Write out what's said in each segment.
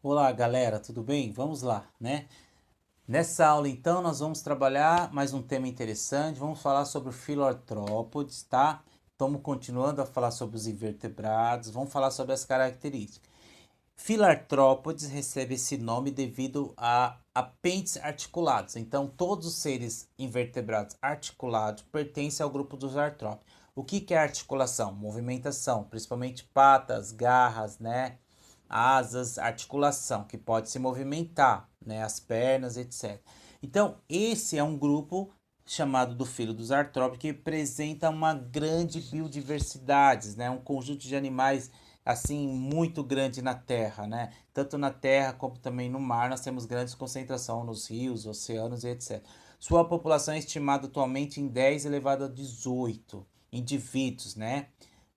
Olá, galera, tudo bem? Vamos lá, né? Nessa aula, então, nós vamos trabalhar mais um tema interessante. Vamos falar sobre o filoartrópodes, tá? Estamos continuando a falar sobre os invertebrados. Vamos falar sobre as características. Filartrópodes recebe esse nome devido a apêndices articulados. Então, todos os seres invertebrados articulados pertencem ao grupo dos artrópodes. O que é articulação? Movimentação, principalmente patas, garras, né? Asas, articulação, que pode se movimentar, né? As pernas, etc. Então, esse é um grupo chamado do filo dos artrópodes que representa uma grande biodiversidade, né? Um conjunto de animais assim muito grande na Terra, né? Tanto na Terra como também no mar, nós temos grandes concentração nos rios, oceanos e etc. Sua população é estimada atualmente em 10 elevado a 18 indivíduos, né?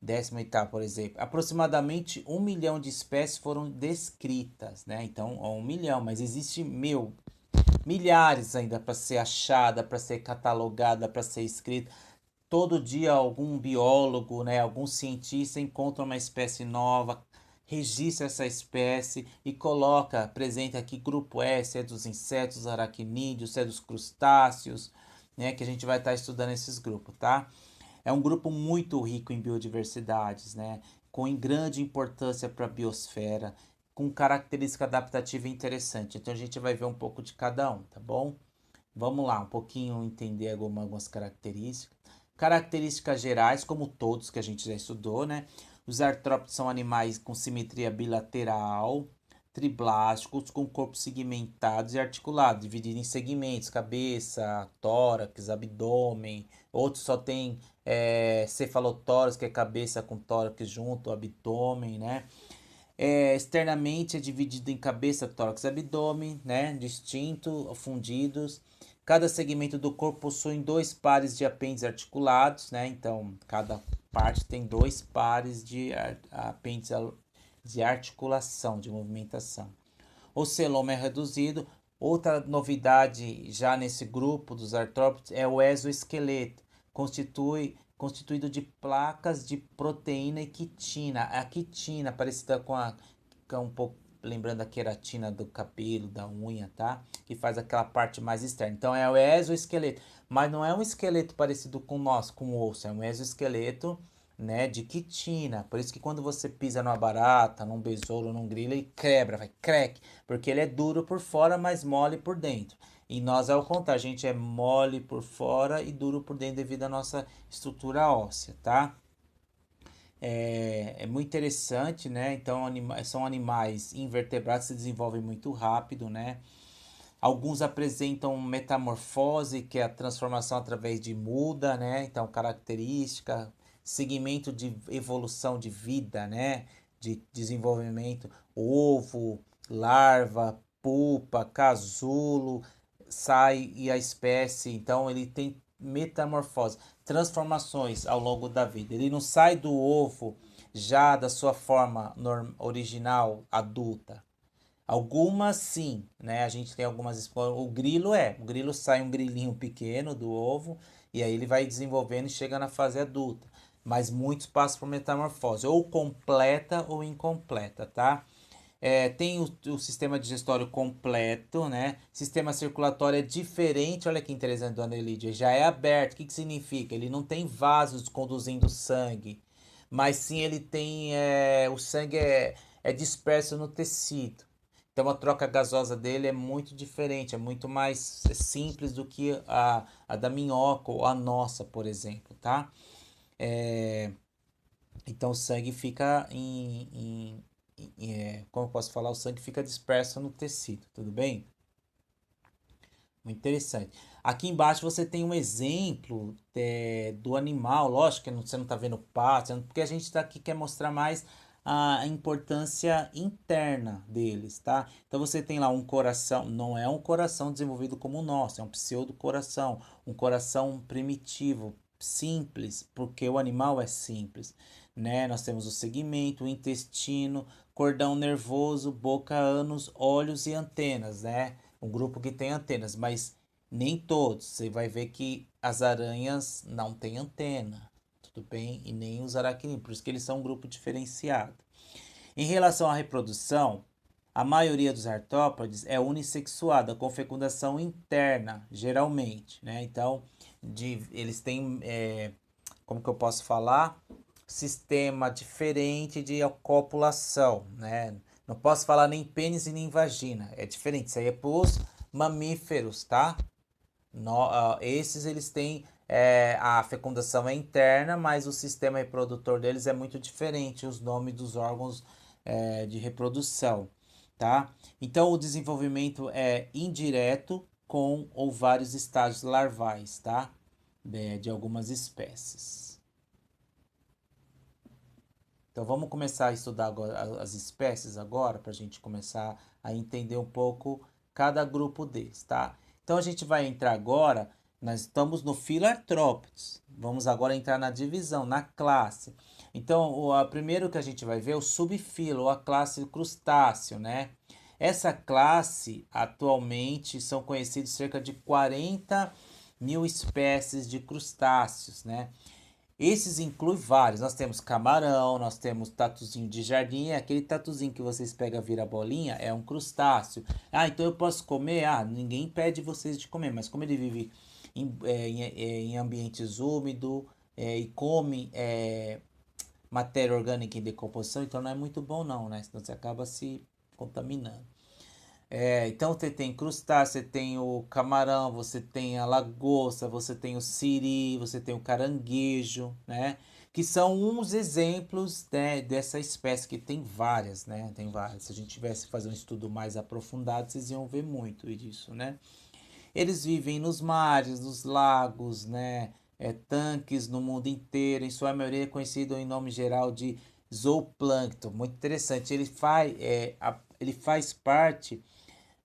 18º, por exemplo. Aproximadamente 1 milhão de espécies foram descritas, né? Então, 1 milhão, mas existe milhares ainda para ser achada, para ser catalogada, para ser escrita. Todo dia algum biólogo, né, algum cientista encontra uma espécie nova, registra essa espécie e coloca, apresenta aqui grupo S, é dos insetos, aracnídeos, é dos crustáceos, né, que a gente vai estar estudando esses grupos, tá? É um grupo muito rico em biodiversidades, né, com grande importância para a biosfera, com característica adaptativa interessante. Então a gente vai ver um pouco de cada um, tá bom? Vamos lá, um pouquinho entender algumas características. Características gerais, como todos que a gente já estudou, né? Os artrópodes são animais com simetria bilateral, triblásticos, com corpo segmentado e articulado, dividido em segmentos, cabeça, tórax, abdômen. Outros só tem cefalotórax, que é cabeça com tórax junto, abdômen, né? Externamente é dividido em cabeça, tórax e abdômen, né? Distinto, fundidos. Cada segmento do corpo possui dois pares de apêndices articulados, né? Então, cada parte tem dois pares de apêndices de articulação, de movimentação. O celoma é reduzido. Outra novidade já nesse grupo dos artrópodes é o exoesqueleto. Constituído de placas de proteína e quitina. A quitina, parecida com um pouco lembrando a queratina do cabelo, da unha, tá? Que faz aquela parte mais externa. Então é o exoesqueleto, mas não é um esqueleto parecido com o nosso, com o osso, é um exoesqueleto, né, de quitina. Por isso que quando você pisa numa barata, num besouro, num grilo, ele quebra, vai crack, porque ele é duro por fora, mas mole por dentro. E nós é o contrário, a gente é mole por fora e duro por dentro devido à nossa estrutura óssea, tá? É muito interessante, né? Então, são animais invertebrados que se desenvolvem muito rápido, né? Alguns apresentam metamorfose, que é a transformação através de muda, né? Então, característica, segmento de evolução de vida, né? De desenvolvimento, ovo, larva, pupa, casulo, sai e a espécie. Então, ele tem metamorfose, transformações ao longo da vida. Ele não sai do ovo já da sua forma original adulta. Algumas sim, né? A gente tem algumas o grilo sai um grilinho pequeno do ovo e aí ele vai desenvolvendo e chega na fase adulta. Mas muitos passam por metamorfose, ou completa ou incompleta, tá? Tem o sistema digestório completo, né? Sistema circulatório é diferente, olha que interessante do anelídeo, já é aberto. O que significa? Ele não tem vasos conduzindo sangue, mas sim ele tem, o sangue é disperso no tecido. Então a troca gasosa dele é muito diferente, é muito mais simples do que a da minhoca ou a nossa, por exemplo, tá? É, então o sangue fica como eu posso falar, o sangue fica disperso no tecido, tudo bem? Muito interessante. Aqui embaixo você tem um exemplo do animal, lógico que você não está vendo pato, porque a gente está aqui quer mostrar mais a importância interna deles, tá? Então você tem lá um coração, não é um coração desenvolvido como o nosso, é um pseudo coração, um coração primitivo, simples, porque o animal é simples, né? Nós temos o segmento, o intestino, cordão nervoso, boca, ânus, olhos e antenas, né? Um grupo que tem antenas, mas nem todos. Você vai ver que as aranhas não têm antena, tudo bem? E nem os aracnídeos, por isso que eles são um grupo diferenciado. Em relação à reprodução, A maioria dos artrópodes é unissexuada, com fecundação interna, geralmente, né? Então, eles têm, como que eu posso falar? Sistema diferente de copulação, né? Não posso falar nem pênis e nem vagina, é diferente. Isso aí é para os mamíferos, tá? Esses eles têm a fecundação é interna, mas o sistema reprodutor deles é muito diferente, os nomes dos órgãos de reprodução, tá? Então o desenvolvimento é indireto com ou vários estágios larvais, tá? De algumas espécies. Então vamos começar a estudar agora as espécies agora, para a gente começar a entender um pouco cada grupo deles, tá? Então a gente vai entrar agora, nós estamos no Filartrópodes. Vamos agora entrar na divisão, na classe. Então, primeiro que a gente vai ver é o subfilo, ou a classe crustáceo, né? Essa classe, atualmente, são conhecidos cerca de 40 mil espécies de crustáceos, né? Esses incluem vários. Nós temos camarão, nós temos tatuzinho de jardim. Aquele tatuzinho que vocês pegam, vira bolinha, é um crustáceo. Ah, então eu posso comer? Ah, ninguém impede vocês de comer, mas como ele vive em ambientes úmidos e come matéria orgânica em decomposição, então não é muito bom não, né? Senão você acaba se contaminando. Então você tem crustáceo, você tem o camarão, você tem a lagosta, você tem o siri, você tem o caranguejo, né? Que são uns exemplos, né, dessa espécie, que tem várias, né? Tem várias. Se a gente tivesse que fazer um estudo mais aprofundado, vocês iam ver muito disso, né? Eles vivem nos mares, nos lagos, né? Tanques no mundo inteiro, em sua maioria é conhecido em nome geral de zooplâncton. Muito interessante. Ele faz parte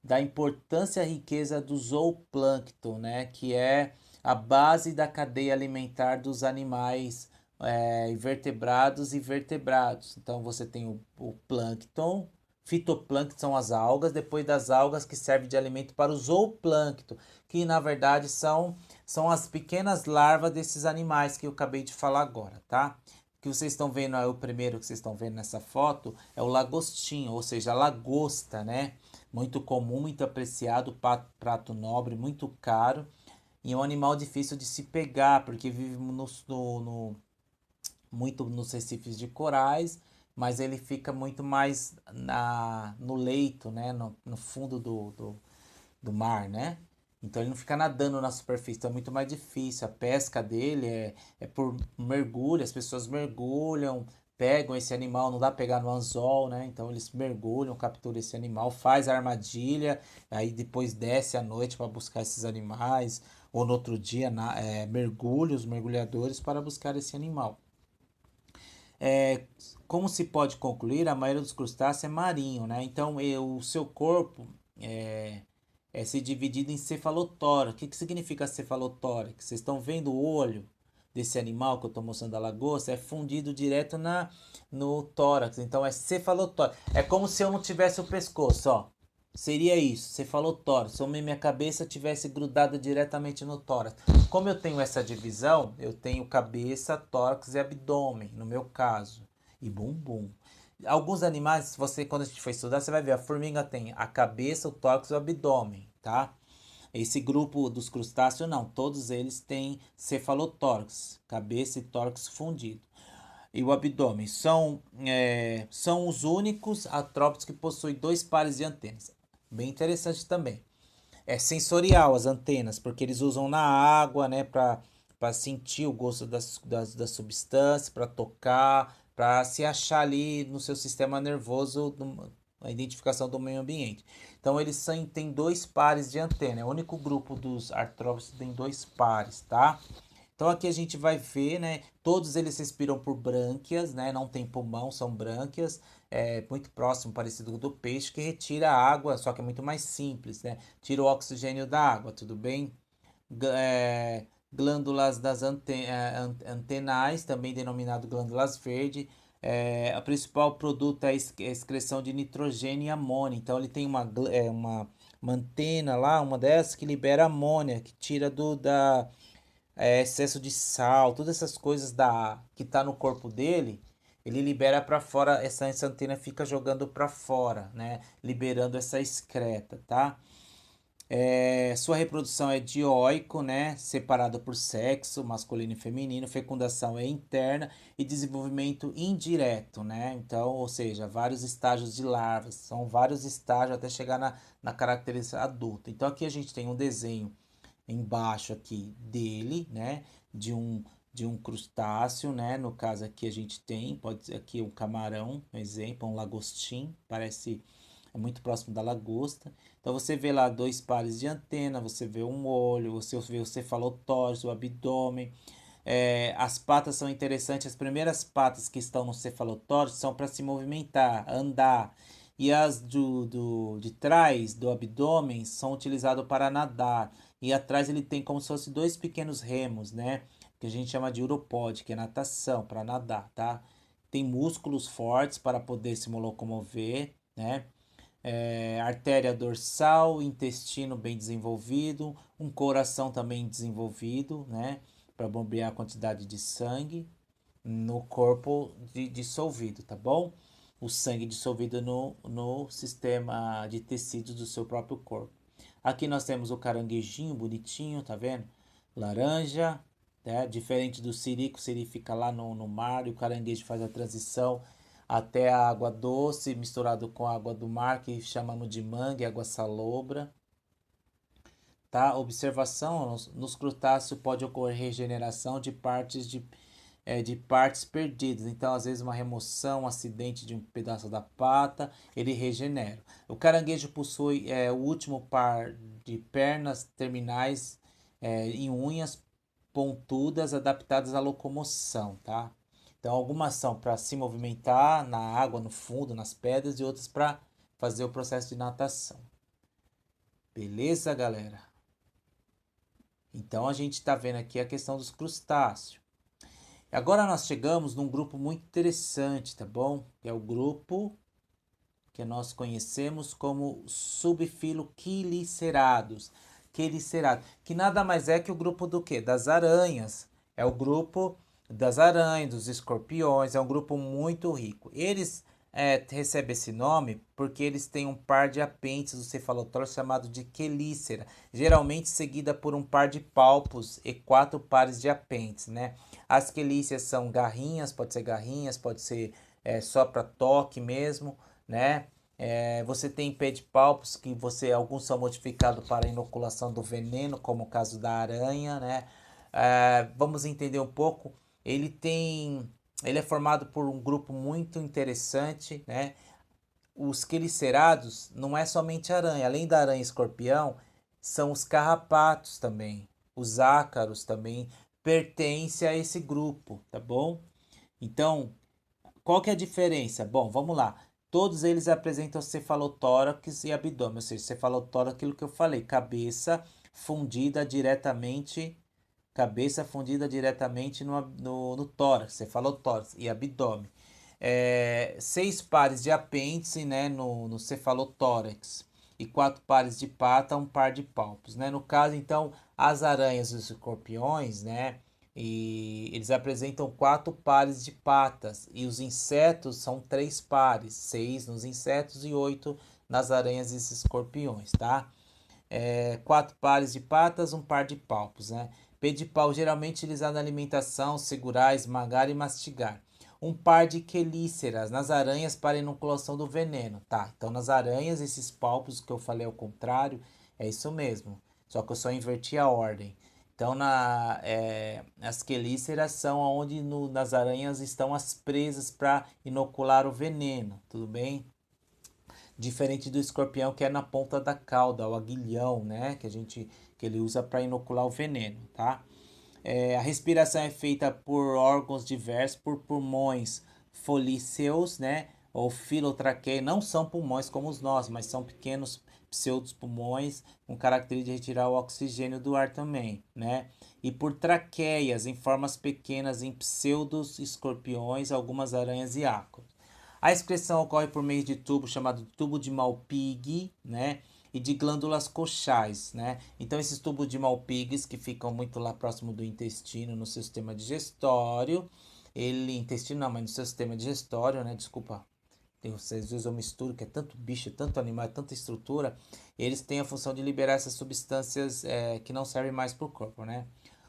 da importância e riqueza do zooplâncton, né, que é a base da cadeia alimentar dos animais invertebrados e vertebrados. Então você tem o plâncton, fitoplâncton são as algas, depois das algas que servem de alimento para o zooplâncton, que na verdade são as pequenas larvas desses animais que eu acabei de falar agora, tá? O que vocês estão vendo, o primeiro que vocês estão vendo nessa foto é o lagostinho, ou seja, a lagosta, né? Muito comum, muito apreciado, prato nobre, muito caro. E é um animal difícil de se pegar, porque vive muito nos recifes de corais, mas ele fica muito mais no leito, né? No fundo do mar, né? Então ele não fica nadando na superfície, então é muito mais difícil. A pesca dele é por mergulho, as pessoas mergulham, pegam esse animal, não dá pra pegar no anzol, né? Então eles mergulham, capturam esse animal, faz a armadilha, aí depois desce à noite para buscar esses animais, ou no outro dia mergulha os mergulhadores para buscar esse animal. É, como se pode concluir, a maioria dos crustáceos é marinho, né? Então o seu corpo é se dividido em cefalotórax. O que significa cefalotórax? Vocês estão vendo o olho desse animal que eu estou mostrando a lagosta? É fundido direto no tórax. Então é cefalotórax. É como se eu não tivesse o pescoço, ó. Seria isso, cefalotórax. Se minha cabeça tivesse grudada diretamente no tórax. Como eu tenho essa divisão, eu tenho cabeça, tórax e abdômen, no meu caso. E bumbum. Alguns animais, quando a gente for estudar, você vai ver, a formiga tem a cabeça, o tórax e o abdômen, tá? Esse grupo dos crustáceos, não, todos eles têm cefalotórax, cabeça e tórax fundido. E o abdômen são os únicos artrópodes que possuem dois pares de antenas. Bem interessante também. É sensorial as antenas, porque eles usam na água, né, para sentir o gosto das substâncias, para tocar, para se achar ali no seu sistema nervoso, a identificação do meio ambiente. Então eles têm dois pares de antena, é o único grupo dos artrópodes que tem dois pares, tá? Então aqui a gente vai ver, né? Todos eles respiram por brânquias, né? Não tem pulmão, são brânquias. É muito próximo, parecido do peixe, que retira a água, só que é muito mais simples, né? Tira o oxigênio da água, tudo bem? Glândulas antenais, também denominado glândulas verdes. A principal produto é a excreção de nitrogênio e amônia. Então ele tem uma antena lá, uma dessas que libera amônia, que tira excesso de sal, todas essas coisas que tá no corpo dele, ele libera para fora, essa antena fica jogando para fora, né? Liberando essa excreta, tá? Sua reprodução é dioico, né? Separada por sexo, masculino e feminino. Fecundação é interna e desenvolvimento indireto, né? Então, ou seja, vários estágios de larvas. São vários estágios até chegar na característica adulta. Então, aqui a gente tem um desenho embaixo aqui dele, né? De um, de um crustáceo, né? No caso aqui a gente tem, pode ser aqui um camarão, um exemplo, um lagostim, parece é muito próximo da lagosta. Então você vê lá dois pares de antena, você vê um olho, você vê o cefalotórax, o abdômen. As patas são interessantes. As primeiras patas que estão no cefalotórax são para se movimentar, andar. E as de trás, do abdômen, são utilizadas para nadar. E atrás ele tem como se fosse dois pequenos remos, né? Que a gente chama de uropode, que é natação, para nadar, tá? Tem músculos fortes para poder se locomover, né? Artéria dorsal, intestino bem desenvolvido, um coração também desenvolvido, né? Para bombear a quantidade de sangue no corpo dissolvido, tá bom? O sangue dissolvido no sistema de tecidos do seu próprio corpo. Aqui nós temos o caranguejinho bonitinho, tá vendo? Laranja, né? Diferente do siri, que o siri fica lá no mar e o caranguejo faz a transição até a água doce misturado com a água do mar, que chamamos de mangue, água salobra. Tá? Observação, nos crustáceos pode ocorrer regeneração de partes perdidas. Então, às vezes, uma remoção, um acidente de um pedaço da pata, ele regenera. O caranguejo possui o último par de pernas terminais em unhas pontudas adaptadas à locomoção, tá? Então, algumas são para se movimentar na água, no fundo, nas pedras, e outras para fazer o processo de natação. Beleza, galera? Então, a gente está vendo aqui a questão dos crustáceos. Agora nós chegamos num grupo muito interessante, tá bom? Que é o grupo que nós conhecemos como subfilo Chelicerados. Chelicerados, que nada mais é que o grupo do quê? Das aranhas. É o grupo das aranhas, dos escorpiões, é um grupo muito rico. Eles recebem esse nome porque eles têm um par de apêndices do cefalotórax chamado de quelícera, geralmente seguida por um par de palpos e 4 pares de apêndices, né? As quelíceras são garrinhas, pode ser só para toque mesmo, né? Você tem pedipalpos que alguns são modificados para inoculação do veneno, como o caso da aranha, né? Vamos entender um pouco. Ele é formado por um grupo muito interessante, né? Os quelicerados não é somente aranha, além da aranha e escorpião, são os carrapatos também. Os ácaros também pertencem a esse grupo, tá bom? Então, qual que é a diferença? Bom, vamos lá. Todos eles apresentam cefalotórax e abdômen, ou seja, cefalotórax, aquilo que eu falei, cabeça fundida diretamente no tórax, cefalotórax e abdômen. 6 pares de apêndice, né, no cefalotórax e 4 pares de pata, um par de palpos, né? No caso, então, as aranhas e os escorpiões, né, e eles apresentam 4 pares de patas e os insetos são 3 pares, 6 nos insetos e 8 nas aranhas e escorpiões, tá? 4 pares de patas, um par de palpos, né? Pedipalpo geralmente utilizado na alimentação, segurar, esmagar e mastigar. Um par de quelíceras nas aranhas para inoculação do veneno, tá? Então nas aranhas esses palpos que eu falei ao contrário, é isso mesmo. Só que eu só inverti a ordem. Então as quelíceras são onde nas aranhas estão as presas para inocular o veneno, tudo bem? Diferente do escorpião que é na ponta da cauda, o aguilhão, né? Que ele usa para inocular o veneno, tá? A respiração é feita por órgãos diversos, por pulmões folíceos, né? Ou filotraqueia, não são pulmões como os nossos, mas são pequenos pseudos pulmões com característica de retirar o oxigênio do ar também, né? E por traqueias em formas pequenas em pseudos escorpiões, algumas aranhas e ácaros. A excreção ocorre por meio de tubo chamado tubo de Malpighi, né? E de glândulas coxais, né? Então esses tubos de Malpighi que ficam muito lá próximo do intestino, no sistema digestório, ele, intestino não, mas no seu sistema digestório, né, desculpa, às vezes eu misturo, que é tanto bicho, é tanto animal, é tanta estrutura, eles têm a função de liberar essas substâncias que não servem mais para o corpo, né?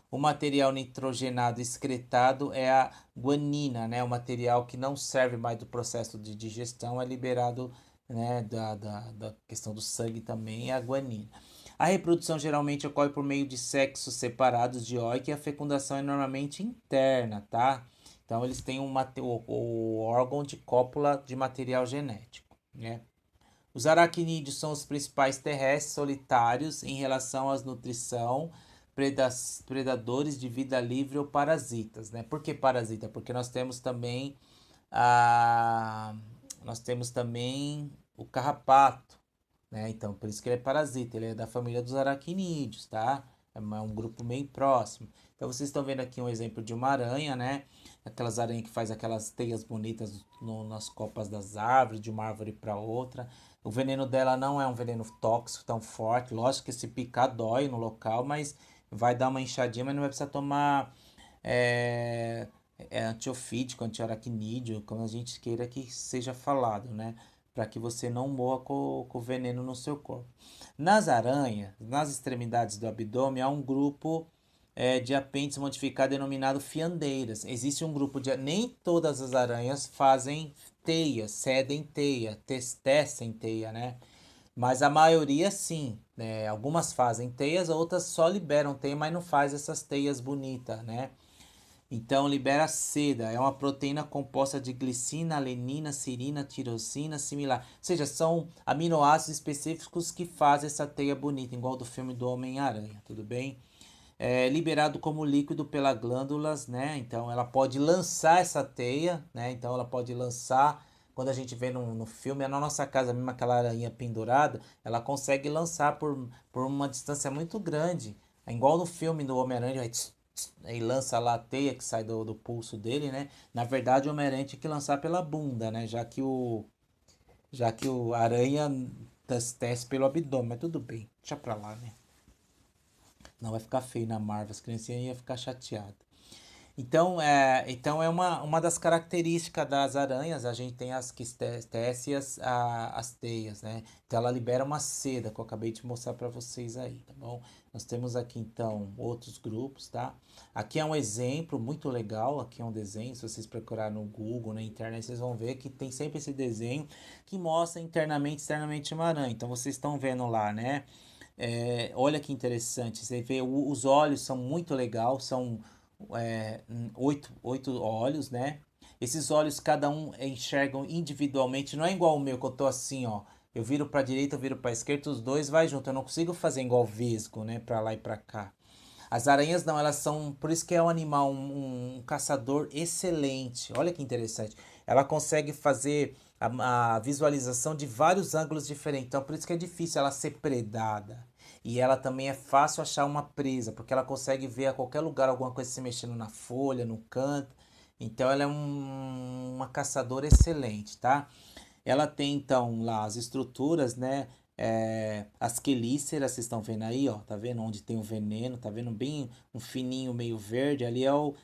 O material nitrogenado excretado é a guanina, né? O material que não serve mais do processo de digestão é liberado, né, da questão do sangue também, é a guanina. A reprodução geralmente ocorre por meio de sexos separados de dioica e a fecundação é normalmente interna, tá? Então eles têm o órgão de cópula de material genético, né? Os aracnídeos são os principais terrestres solitários em relação à nutrição, predadores de vida livre ou parasitas, né? Por que parasita? Porque a, nós temos também o carrapato, né? Então, por isso que ele é parasita, ele é da família dos aracnídeos, tá? É um grupo meio próximo. Então, vocês estão vendo aqui um exemplo de uma aranha, né? Aquelas aranhas que faz aquelas teias bonitas nas copas das árvores, de uma árvore para outra. O veneno dela não é um veneno tóxico tão forte. Lógico que se picar dói no local, mas vai dar uma inchadinha, mas não vai precisar tomar é, antiofídico, antiaracnídeo, como a gente queira que seja falado, né? Para que você não morra com veneno no seu corpo. Nas aranhas, nas extremidades do abdômen, há um grupo de apêndice modificado denominado fiandeiras. Existe um grupo de. Nem todas as aranhas fazem teia, cedem teia, tecem teia, né? Mas a maioria sim, né? Algumas fazem teias, outras só liberam teia, mas não faz essas teias bonitas, né? Então libera seda, é uma proteína composta de glicina, alenina, serina, tirosina, similar. Ou seja, são aminoácidos específicos que fazem essa teia bonita, igual do filme do Homem-Aranha, tudo bem? É liberado como líquido pelas glândulas, né? Então ela pode lançar essa teia, né? Então ela pode lançar, quando a gente vê no filme, é na nossa casa mesmo aquela aranha pendurada, ela consegue lançar por uma distância muito grande. É igual no filme do Homem-Aranha, aí lança lá a teia que sai do pulso dele, né? Na verdade, o Homem-Aranha tinha que lançar pela bunda, né? Já que o aranha tece pelo abdômen, mas tudo bem, deixa pra lá, né? Não vai ficar feio na Marvel, as criancinhas iam ficar chateadas. Então é uma das características das aranhas, a gente tem as que tecem as teias, né? Então ela libera uma seda, que eu acabei de mostrar para vocês aí, tá bom? Nós temos aqui então outros grupos, tá? Aqui é um exemplo muito legal, aqui é um desenho, se vocês procurarem no Google, na internet, vocês vão ver que tem sempre esse desenho que mostra internamente e externamente uma aranha. Então vocês estão vendo lá, né? Olha que interessante, você vê os olhos são muito legal, são oito olhos, né? Esses olhos cada um enxergam individualmente, não é igual o meu que eu tô assim, ó. Eu viro para direita, eu viro para esquerda, os dois vai junto. Eu não consigo fazer igual vesgo, né, para lá e para cá. As aranhas não, elas são, por isso que é um animal, um caçador excelente. Olha que interessante. Ela consegue fazer a visualização de vários ângulos diferentes. Então, por isso que é difícil ela ser predada. E ela também é fácil achar uma presa, porque ela consegue ver a qualquer lugar alguma coisa se mexendo na folha, no canto. Então, ela é uma caçadora excelente, tá? Ela tem então lá as estruturas, né? As quelíceras, vocês estão vendo aí, ó, tá vendo onde tem o veneno, tá vendo bem um fininho meio verde, ali é o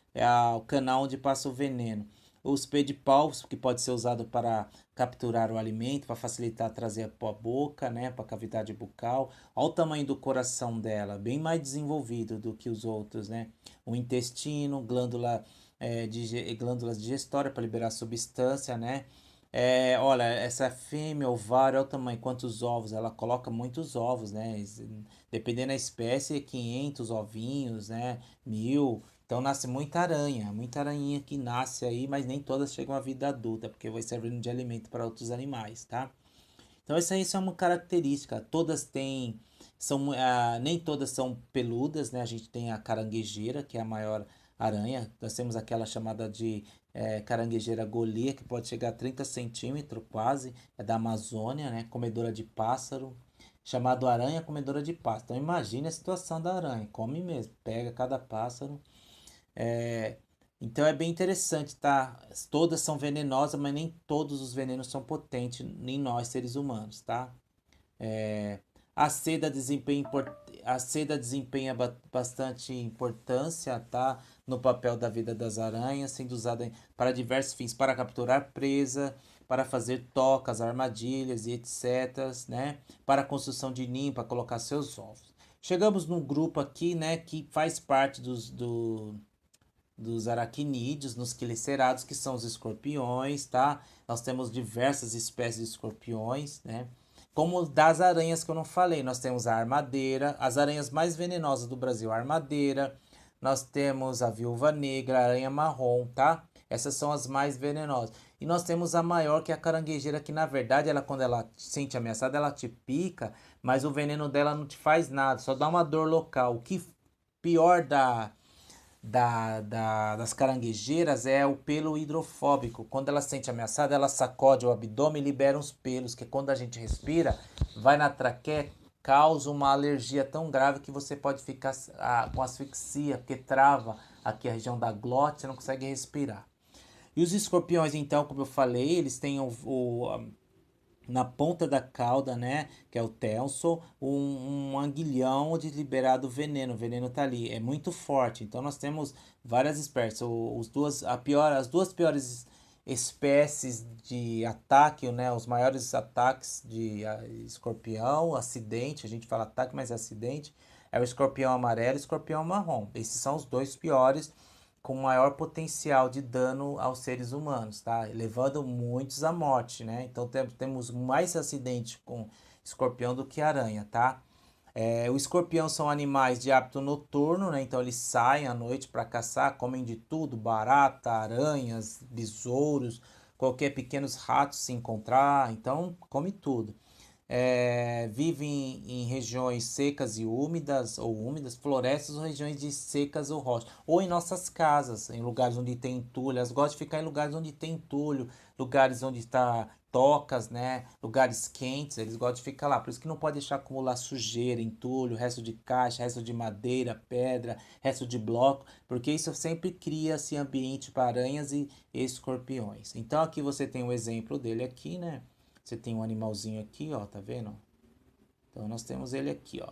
canal onde passa o veneno. Os pedipalpos, que pode ser usado para capturar o alimento, para facilitar trazer para a boca, né, para a cavidade bucal. Olha o tamanho do coração dela, bem mais desenvolvido do que os outros, né? O intestino, glândulas digestórias para liberar substância, né? Olha, essa fêmea, ovário, olha o tamanho, quantos ovos, ela coloca muitos ovos, né? Dependendo da espécie, 500 ovinhos, né? 1000. Então nasce muita aranhinha que nasce aí, mas nem todas chegam à vida adulta, porque vai servindo de alimento para outros animais, tá? Então essa aí é uma característica. Nem todas são peludas, né? A gente tem a caranguejeira, que é a maior aranha. Nós temos aquela chamada de caranguejeira golia, que pode chegar a 30 centímetros quase, é da Amazônia, né? Comedora de pássaro, chamado aranha comedora de pássaro. Então imagine a situação da aranha, come mesmo, pega cada pássaro. É, então é bem interessante, tá? Todas são venenosas, mas nem todos os venenos são potentes em nós, seres humanos, tá? É, a seda desempenha, a seda desempenha bastante importância, tá? no papel da vida das aranhas, sendo usada para diversos fins, para capturar presa, para fazer tocas, armadilhas e etc, né? Para a construção de ninho, para colocar seus ovos. Chegamos num grupo aqui, né, que faz parte dos aracnídeos, nos quelicerados, que são os escorpiões, tá? Nós temos diversas espécies de escorpiões, né? Como das aranhas que eu não falei, nós temos a armadeira, as aranhas mais venenosas do Brasil, a armadeira, nós temos a viúva negra, a aranha marrom, tá? Essas são as mais venenosas. E nós temos a maior, que é a caranguejeira, que na verdade, ela quando ela se sente ameaçada, ela te pica, mas o veneno dela não te faz nada, só dá uma dor local. O que pior das caranguejeiras é o pelo hidrofóbico. Quando ela se sente ameaçada, ela sacode o abdômen e libera uns pelos, que quando a gente respira, vai na traqueia, causa uma alergia tão grave que você pode ficar com asfixia, porque trava aqui a região da glote, você não consegue respirar. E os escorpiões, então, como eu falei, eles têm na ponta da cauda, né, que é o telso, um aguilhão de liberado veneno. O veneno tá ali, é muito forte. Então nós temos várias espécies. As duas piores espécies de ataque, né, os maiores ataques de escorpião, acidente, a gente fala ataque, mas é acidente, é o escorpião amarelo e o escorpião marrom. Esses são os dois piores, com maior potencial de dano aos seres humanos, tá? Levando muitos à morte, né? Então temos mais acidente com escorpião do que aranha, tá? O escorpião são animais de hábito noturno, né? Então eles saem à noite para caçar, comem de tudo, barata, aranhas, besouros, qualquer pequenos ratos se encontrar, então come tudo. Vivem em regiões secas e úmidas, florestas ou regiões de secas ou rochas, ou em nossas casas, em lugares onde tem entulho. Elas gostam de ficar em lugares onde tem entulho, lugares onde está tocas, né? Lugares quentes, eles gostam de ficar lá. Por isso que não pode deixar acumular sujeira, entulho, resto de caixa, resto de madeira, pedra, resto de bloco, porque isso sempre cria esse ambiente para aranhas e escorpiões. Então aqui você tem um exemplo dele aqui, né? Você tem um animalzinho aqui, ó, tá vendo? Então nós temos ele aqui, ó.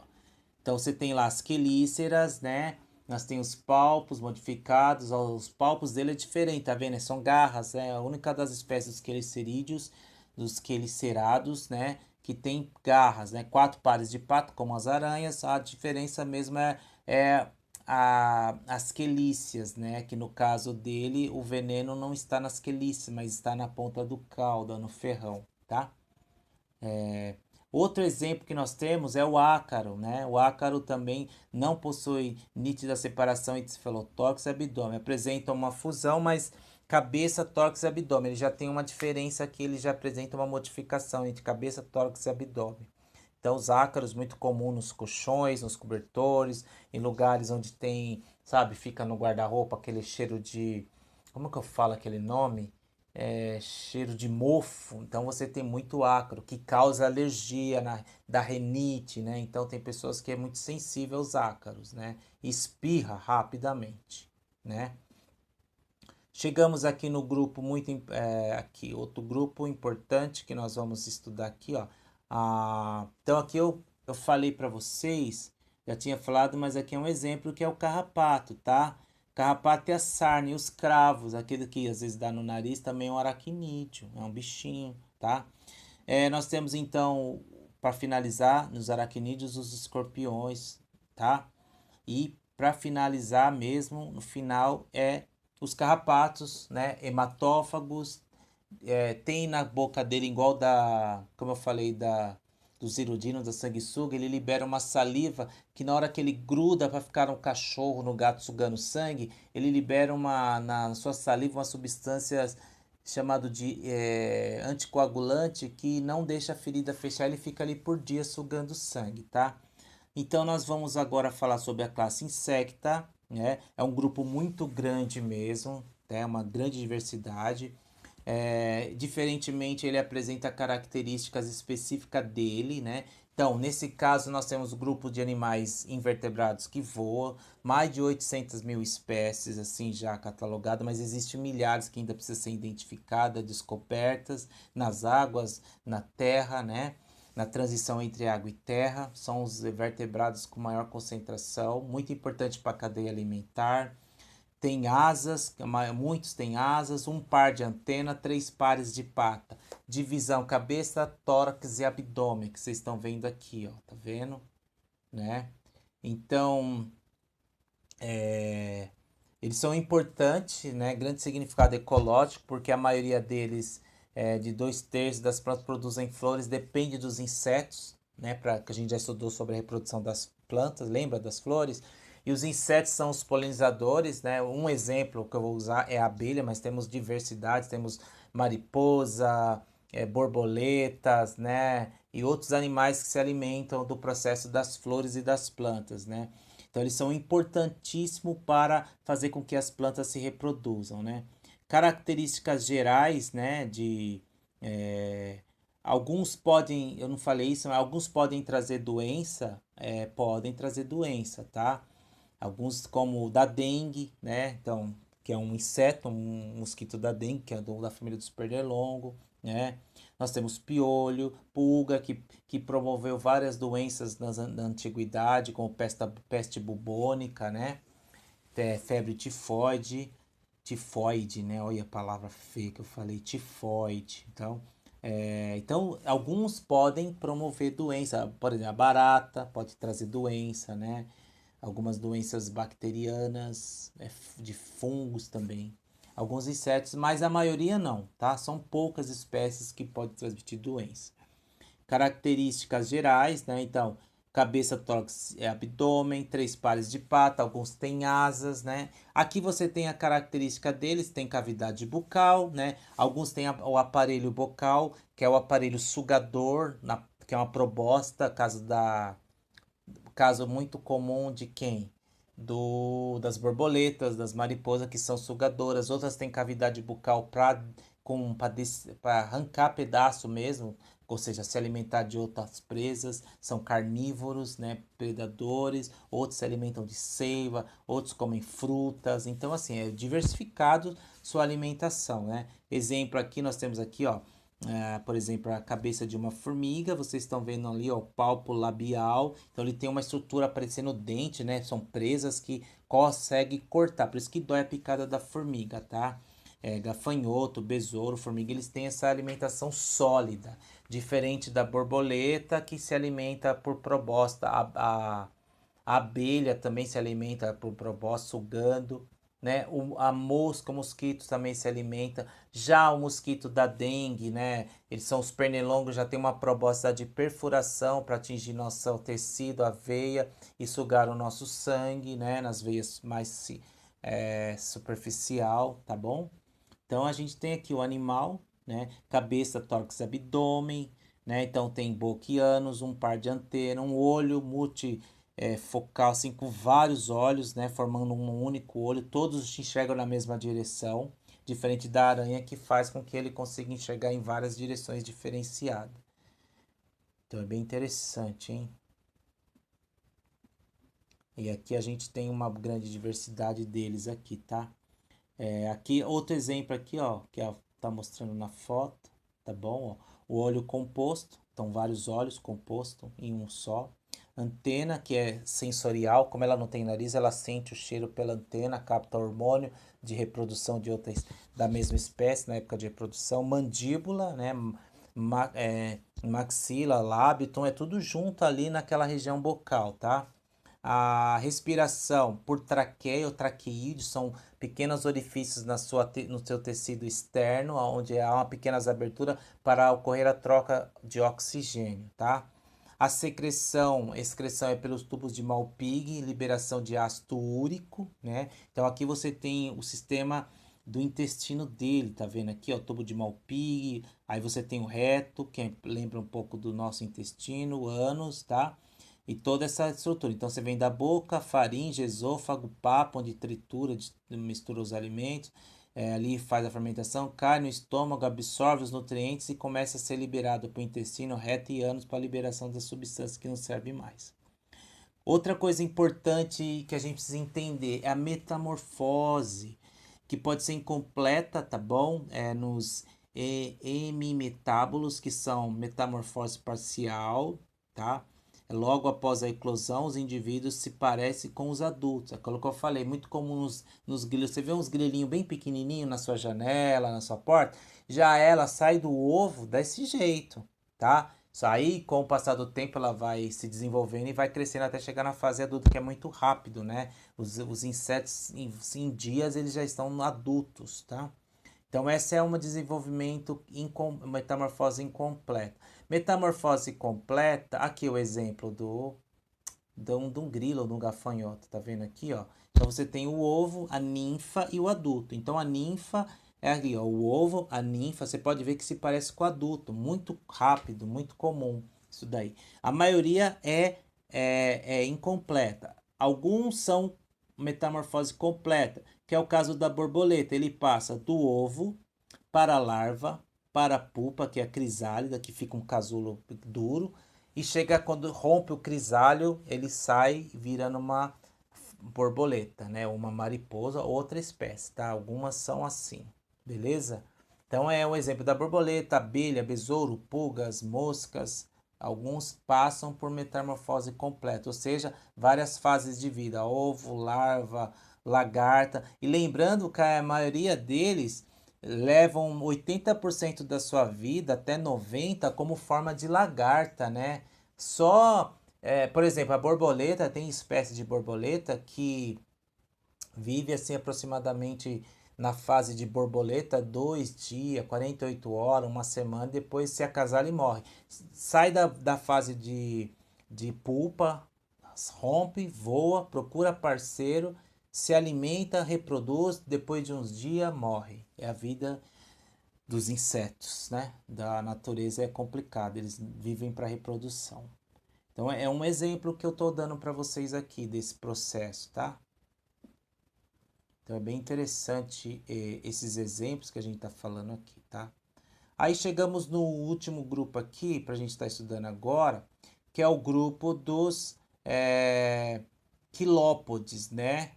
Então você tem lá as quelíceras, né? Nós temos os palpos modificados, ó, os palpos dele é diferente, tá vendo? São garras, é a única das espécies dos quelicerídeos, dos quelicerados, né? Que tem garras, né? Quatro pares de pato, como as aranhas. A diferença mesmo é as quelíceas, né? Que no caso dele, o veneno não está nas quelíceas, mas está na ponta do cauda, no ferrão, tá? Outro exemplo que nós temos é o ácaro, né? O ácaro também não possui nítida separação entre cefalotórax e abdômen. Apresenta uma fusão, mas cabeça, tórax e abdômen. Ele já tem uma diferença que ele já apresenta uma modificação entre cabeça, tórax e abdômen. Então, os ácaros muito comum nos colchões, nos cobertores, em lugares onde tem, sabe, fica no guarda-roupa aquele cheiro de, como que eu falo aquele nome? Cheiro de mofo. Então você tem muito ácaro que causa alergia da rinite, né? Então tem pessoas que é muito sensível aos ácaros, né? Espirra rapidamente, né? Chegamos aqui no grupo aqui outro grupo importante que nós vamos estudar aqui, ó. Então aqui eu falei para vocês, já tinha falado, mas aqui é um exemplo que é o carrapato, tá? Carrapato é a sarna e os cravos, aquele que às vezes dá no nariz, também é um aracnídeo, é um bichinho, tá? Nós temos então, para finalizar, nos aracnídeos, os escorpiões, tá? E para finalizar mesmo, no final, os carrapatos, né? Hematófagos, tem na boca dele, igual como eu falei, dos irudinos, da sanguessuga, ele libera uma saliva que na hora que ele gruda para ficar um cachorro no gato sugando sangue, ele libera na sua saliva uma substância chamada de anticoagulante que não deixa a ferida fechar, ele fica ali por dia sugando sangue, tá? Então nós vamos agora falar sobre a classe Insecta, né? É um grupo muito grande mesmo, né? Uma grande diversidade. Diferentemente, ele apresenta características específicas dele, né? Então, nesse caso, nós temos grupo de animais invertebrados que voam, mais de 800 mil espécies, assim, já catalogadas, mas existem milhares que ainda precisam ser identificadas, descobertas nas águas, na terra, né? Na transição entre água e terra, são os vertebrados com maior concentração, muito importante para a cadeia alimentar. tem asas, muitos têm asas, um par de antena, 3 pares de pata. Divisão cabeça, tórax e abdômen, que vocês estão vendo aqui, ó, tá vendo? Né? Então, eles são importantes, né? Grande significado ecológico, porque a maioria deles, de 2/3 das plantas produzem flores, depende dos insetos, né? Que a gente já estudou sobre a reprodução das plantas, lembra das flores? E os insetos são os polinizadores, né? Um exemplo que eu vou usar é a abelha, mas temos diversidades, temos mariposa, borboletas, né? E outros animais que se alimentam do processo das flores e das plantas, né? Então, eles são importantíssimos para fazer com que as plantas se reproduzam, né? Características gerais, né, é, alguns podem, eu não falei isso, mas alguns podem trazer doença, podem trazer doença, tá? Alguns como o da dengue, né? Então, que é um inseto, um mosquito da dengue, que é da família dos pernilongo, né? Nós temos piolho, pulga, que promoveu várias doenças na antiguidade, como peste bubônica, né? Febre tifoide, né? Olha a palavra feia que eu falei, tifoide. Então, alguns podem promover doença, por exemplo, a barata pode trazer doença, né? Algumas doenças bacterianas, de fungos também. Alguns insetos, mas a maioria não, tá? São poucas espécies que podem transmitir doença. Características gerais, né? Então, cabeça, tórax e abdômen, 3 pares de pata, alguns têm asas, né? Aqui você tem a característica deles, tem cavidade bucal, né? Alguns têm o aparelho bucal, que é o aparelho sugador, que é uma proposta, caso muito comum de quem? Das borboletas, das mariposas que são sugadoras. Outras têm cavidade bucal para arrancar pedaço mesmo, ou seja, se alimentar de outras presas. São carnívoros, né, predadores. Outros se alimentam de seiva, outros comem frutas. Então, assim, é diversificado sua alimentação, né? Exemplo aqui, nós temos aqui, ó, por exemplo, a cabeça de uma formiga, vocês estão vendo ali, ó, o palpo labial. Então ele tem uma estrutura parecendo dente, né? São presas que conseguem cortar, por isso que dói a picada da formiga, tá? Gafanhoto, besouro, formiga, eles têm essa alimentação sólida, diferente da borboleta que se alimenta por proposta. A abelha também se alimenta por proposta, sugando, né? A mosca, o mosquito também se alimenta. Já o mosquito da dengue, né? Eles são os pernilongos, já tem uma proposta de perfuração para atingir nosso tecido, a veia e sugar o nosso sangue, né? Nas veias mais superficial, tá bom? Então a gente tem aqui o animal, né? Cabeça, tórax, abdômen, né? Então tem boca e ânus, um par de antena, um olho multifocal, assim, com vários olhos, né? Formando um único olho, todos enxergam na mesma direção, diferente da aranha que faz com que ele consiga enxergar em várias direções diferenciadas. Então é bem interessante, hein? E aqui a gente tem uma grande diversidade deles aqui, tá? Aqui, outro exemplo aqui, ó, que tá mostrando na foto, tá bom? Ó, o olho composto, então vários olhos compostos em um só. Antena, que é sensorial, como ela não tem nariz, ela sente o cheiro pela antena, capta hormônio de reprodução de outras da mesma espécie na época de reprodução. Mandíbula, né? Maxila, lábio, então é tudo junto ali naquela região bucal, tá? A respiração por traqueia ou traqueíde são pequenos orifícios no seu tecido externo, onde há uma pequenas abertura para ocorrer a troca de oxigênio, tá? A excreção é pelos tubos de Malpighi, liberação de ácido úrico, né? Então aqui você tem o sistema do intestino dele, tá vendo aqui, ó, tubo de Malpighi, aí você tem o reto, que lembra um pouco do nosso intestino, o ânus, tá? E toda essa estrutura. Então você vem da boca, faringe, esôfago, papo, onde tritura, mistura os alimentos, ali faz a fermentação, cai no estômago, absorve os nutrientes e começa a ser liberado para o intestino, reto e ânus para a liberação das substâncias que não servem mais. Outra coisa importante que a gente precisa entender é a metamorfose, que pode ser incompleta, tá bom? Nos hemimetábolos, que são metamorfose parcial, tá? Logo após a eclosão, os indivíduos se parecem com os adultos. É aquilo que eu falei, muito comum nos grilos. Você vê uns grilinhos bem pequenininhos na sua janela, na sua porta, já ela sai do ovo desse jeito, tá? Isso aí, com o passar do tempo, ela vai se desenvolvendo e vai crescendo até chegar na fase adulta, que é muito rápido, né? Os insetos, em dias, eles já estão adultos, tá? Então, essa é um desenvolvimento, metamorfose incompleta. Metamorfose completa, aqui o exemplo de um grilo ou de um gafanhoto, tá vendo aqui, ó? Então, você tem o ovo, a ninfa e o adulto. Então, a ninfa é ali, ó, o ovo, a ninfa, você pode ver que se parece com o adulto, muito rápido, muito comum isso daí. A maioria é incompleta. Alguns são metamorfose completa, que é o caso da borboleta. Ele passa do ovo para a larva, para a pupa, que é a crisálida, que fica um casulo duro, e chega quando rompe o crisálio, ele sai virando uma borboleta, né? Uma mariposa, outra espécie, tá? Algumas são assim, beleza? Então é um exemplo da borboleta, abelha, besouro, pulgas, moscas. Alguns passam por metamorfose completa, ou seja, várias fases de vida, ovo, larva, lagarta. E lembrando que a maioria deles levam 80% da sua vida, até 90%, como forma de lagarta, né? Só, por exemplo, a borboleta, tem espécie de borboleta que vive assim aproximadamente na fase de borboleta 2 dias, 48 horas, uma semana, depois se acasala e morre. Sai da fase de pupa, rompe, voa, procura parceiro, se alimenta, reproduz, depois de uns dias morre. É a vida dos insetos, né? Da natureza é complicado, eles vivem para reprodução. Então é um exemplo que eu estou dando para vocês aqui desse processo, tá? Então é bem interessante esses exemplos que a gente está falando aqui, tá? Aí chegamos no último grupo aqui, para a gente estar estudando agora, que é o grupo dos quilópodes, né?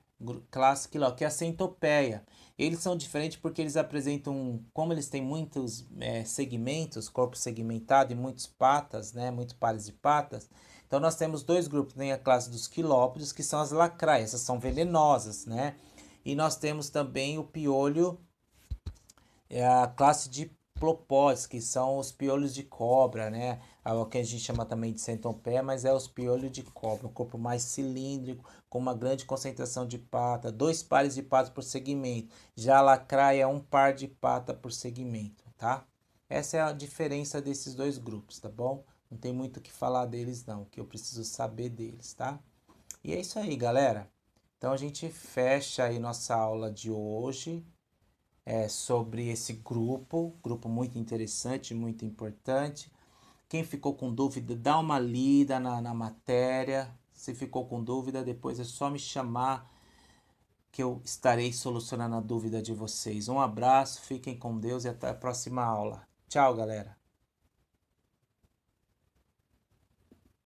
Classe quilópode, que é a centopeia. Eles são diferentes porque eles apresentam, como eles têm muitos segmentos, corpo segmentado e muitas patas, né? Muitos pares de patas. Então nós temos dois grupos, tem a classe dos quilópodes, que são as lacraias, essas são venenosas, né? E nós temos também o piolho, a classe de plopóides, que são os piolhos de cobra, né? É o que a gente chama também de centopeia, mas é os piolhos de cobra, um corpo mais cilíndrico, com uma grande concentração de pata, 2 pares de patas por segmento. Já a lacraia é 1 par de pata por segmento, tá? Essa é a diferença desses dois grupos, tá bom? Não tem muito o que falar deles não, que eu preciso saber deles, tá? E é isso aí, galera. Então a gente fecha aí nossa aula de hoje sobre esse grupo muito interessante, muito importante. Quem ficou com dúvida, dá uma lida na matéria. Se ficou com dúvida, depois é só me chamar que eu estarei solucionando a dúvida de vocês. Um abraço, fiquem com Deus e até a próxima aula. Tchau, galera.